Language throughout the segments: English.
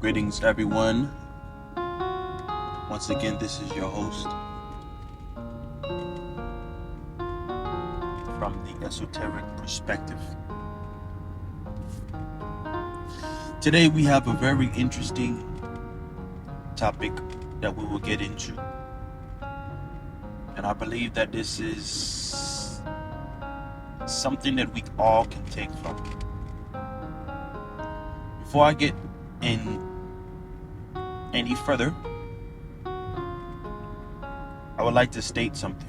Greetings, everyone. Once again, this is your host from the esoteric perspective. Today, we have a very interesting topic that we will get into. And I believe that this is something that we all can take from. Before I get in any further, I would like to state something,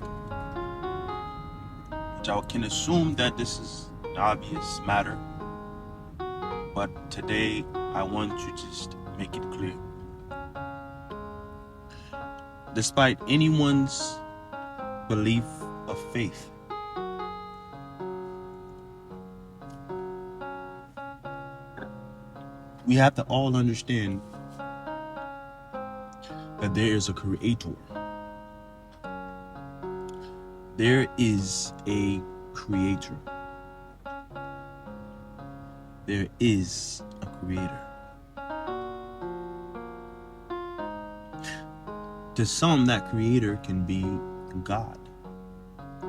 which I can assume that this is an obvious matter, but today I want to just make it clear. Despite anyone's belief of faith, we have to all understand that there is a creator. There is a creator. There is a creator. To some, that creator can be God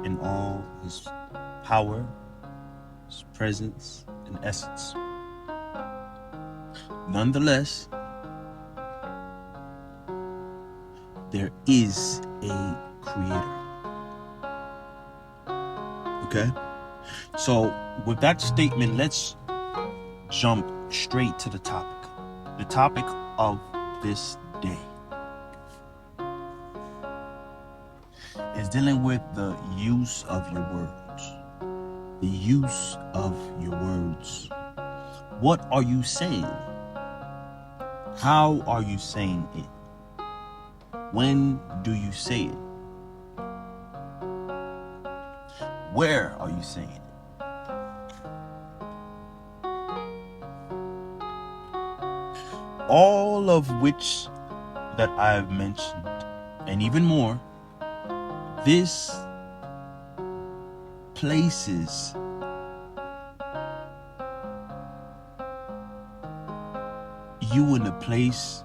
in all his power, his presence, and essence. Nonetheless, there is a creator. Okay? So, with that statement, let's jump straight to the topic. The topic of this day is dealing with the use of your words. The use of your words. What are you saying? How are you saying it? When do you say it? Where are you saying it? All of which that I've mentioned, and even more, this places you in a place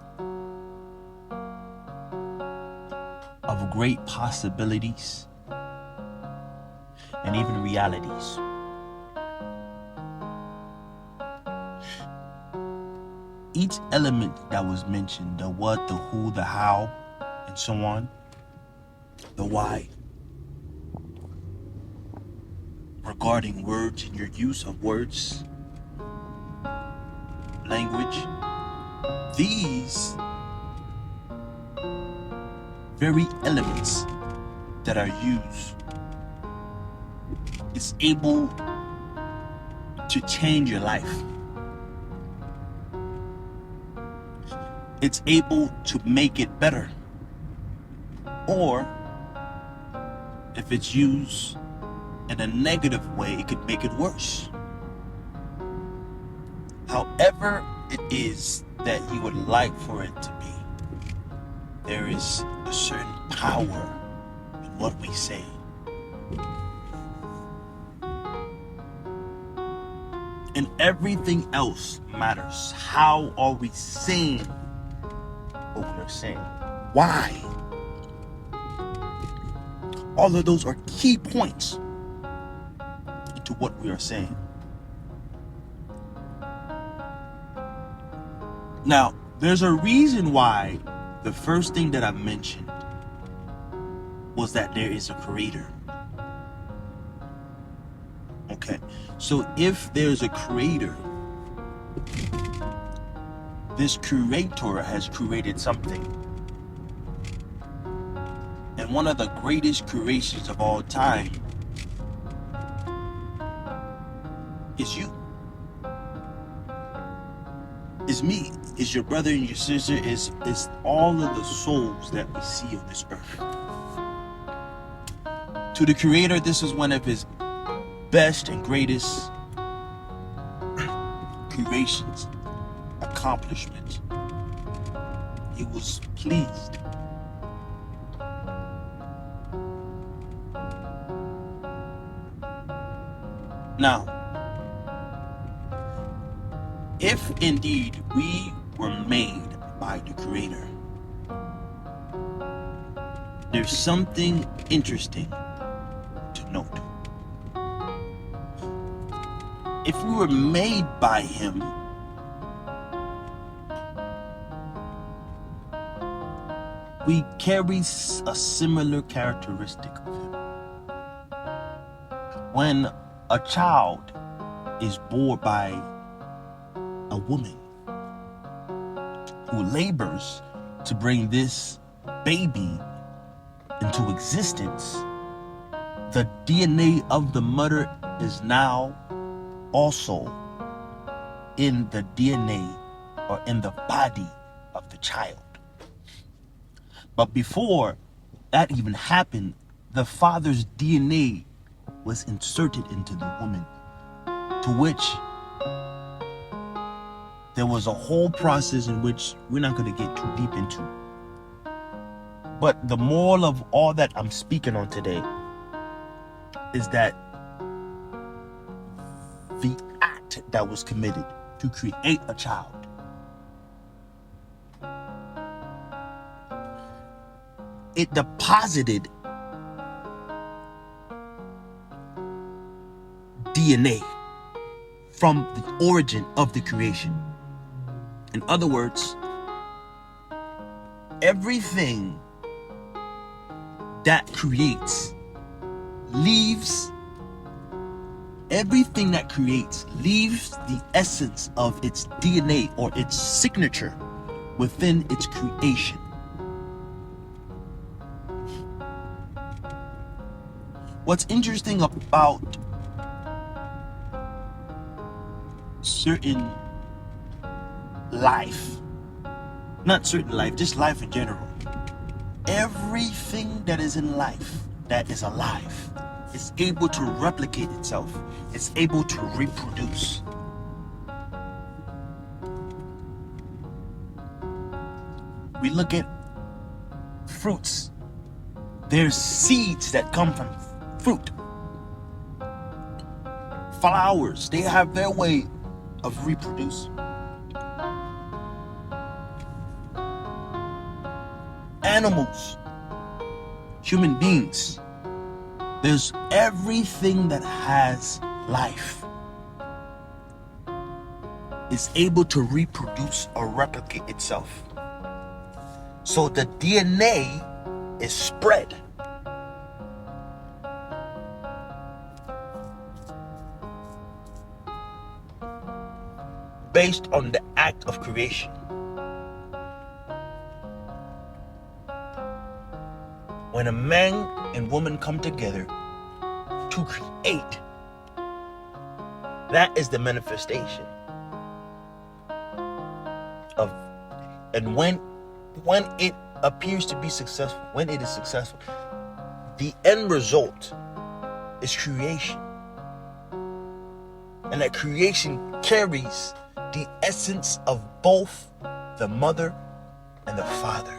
of great possibilities and even realities. Each element that was mentioned, the what, the who, the how, and so on, the why, regarding words and your use of words, language, these very elements that are used is able to change your life. It's able to make it better. Or if it's used in a negative way, it could make it worse. However it is that you would like for it to be, there is a certain power in what we say. And everything else matters. How are we saying what we're saying? Why? All of those are key points into what we are saying. Now, there's a reason why the first thing that I mentioned was that there is a creator. Okay, so if there's a creator, this creator has created something. And one of the greatest creations of all time is you. Is me, is your brother and your sister, is all of the souls that we see on this earth. To the creator, this is one of his best and greatest creations, accomplishments. He was pleased. Now, if indeed we were made by the Creator. There's something interesting to note. If we were made by Him, we carry a similar characteristic of Him. When a child is born by a woman who labors to bring this baby into existence, the DNA of the mother is now also in the DNA or in the body of the child. But before that even happened, the father's DNA was inserted into the woman, to which there was a whole process in which we're not going to get too deep into. But the moral of all that I'm speaking on today is that the act that was committed to create a child it deposited DNA from the origin of the creation. In other words, everything that creates leaves the essence of its DNA or its signature within its creation. What's interesting about certain life, not certain life, just life in general, everything that is in life that is alive is able to replicate itself. It's able to reproduce. We look at fruits. There's seeds that come from fruit. Flowers, they have their way of reproducing. Animals, human beings, there's everything that has life is able to reproduce or replicate itself. So the DNA is spread. Based on the act of creation. When a man and woman come together to create, that is the manifestation of, and when it appears to be successful, when it is successful, the end result is creation. And that creation carries the essence of both the mother and the father.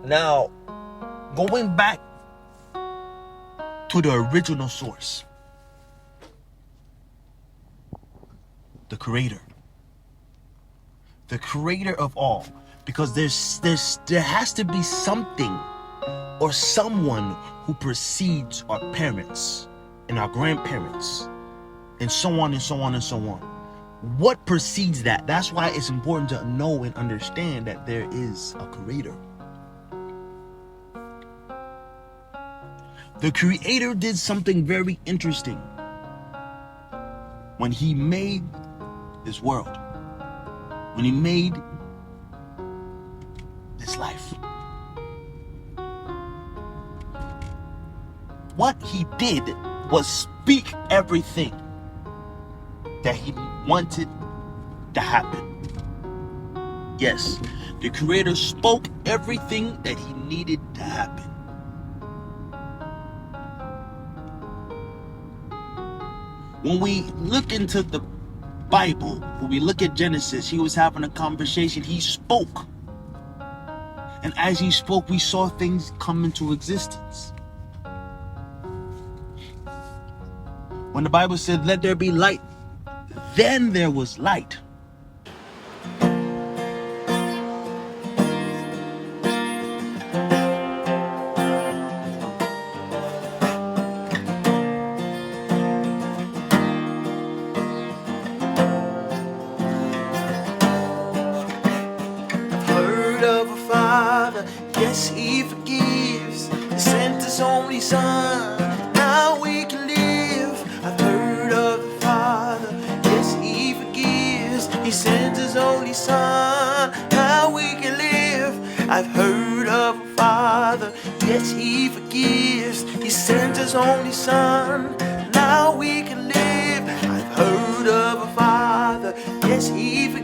Now, going back to the original source, the creator of all, because there has to be something or someone who precedes our parents and our grandparents and so on and so on and so on. What precedes that? That's why it's important to know and understand that there is a creator. The creator did something very interesting when he made this world, when he made this life. What he did was speak everything that he wanted to happen. Yes, the creator spoke everything that he needed to happen. When we look into the Bible, when we look at Genesis, he was having a conversation. He spoke. And as he spoke, we saw things come into existence. When the Bible said, "Let there be light," then there was light. Heard of a father, yes, he forgives. He sent his only son, now we can live. I've heard of the father, yes, he forgives. He sent his only son, now we can live. I've heard of a father, yes, he forgives. He sent his only son, now we can live. I've heard of a father, yes, he forgives.